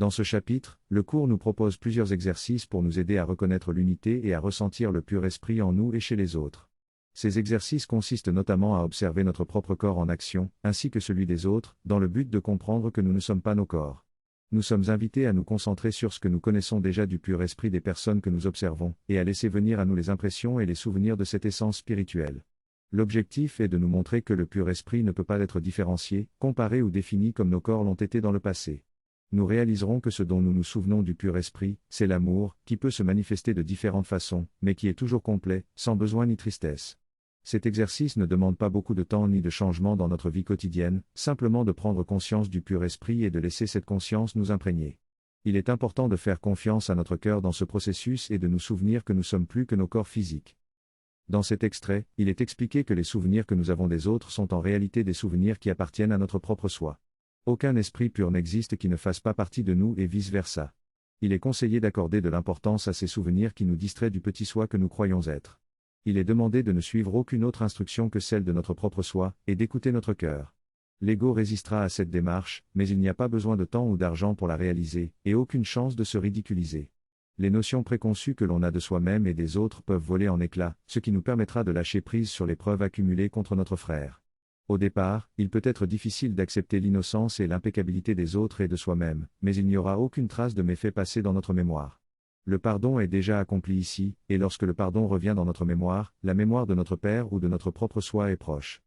Dans ce chapitre, le cours nous propose plusieurs exercices pour nous aider à reconnaître l'unité et à ressentir le pur esprit en nous et chez les autres. Ces exercices consistent notamment à observer notre propre corps en action, ainsi que celui des autres, dans le but de comprendre que nous ne sommes pas nos corps. Nous sommes invités à nous concentrer sur ce que nous connaissons déjà du pur esprit des personnes que nous observons, et à laisser venir à nous les impressions et les souvenirs de cette essence spirituelle. L'objectif est de nous montrer que le pur esprit ne peut pas être différencié, comparé ou défini comme nos corps l'ont été dans le passé. Nous réaliserons que ce dont nous nous souvenons du pur esprit, c'est l'amour, qui peut se manifester de différentes façons, mais qui est toujours complet, sans besoin ni tristesse. Cet exercice ne demande pas beaucoup de temps ni de changement dans notre vie quotidienne, simplement de prendre conscience du pur esprit et de laisser cette conscience nous imprégner. Il est important de faire confiance à notre cœur dans ce processus et de nous souvenir que nous sommes plus que nos corps physiques. Dans cet extrait, il est expliqué que les souvenirs que nous avons des autres sont en réalité des souvenirs qui appartiennent à notre propre soi. Aucun esprit pur n'existe qui ne fasse pas partie de nous et vice-versa. Il est conseillé d'accorder de l'importance à ces souvenirs qui nous distraient du petit soi que nous croyons être. Il est demandé de ne suivre aucune autre instruction que celle de notre propre soi, et d'écouter notre cœur. L'ego résistera à cette démarche, mais il n'y a pas besoin de temps ou d'argent pour la réaliser, et aucune chance de se ridiculiser. Les notions préconçues que l'on a de soi-même et des autres peuvent voler en éclats, ce qui nous permettra de lâcher prise sur les preuves accumulées contre notre frère. Au départ, il peut être difficile d'accepter l'innocence et l'impeccabilité des autres et de soi-même, mais il n'y aura aucune trace de méfaits passés dans notre mémoire. Le pardon est déjà accompli ici, et lorsque le pardon revient dans notre mémoire, la mémoire de notre Père ou de notre propre soi est proche.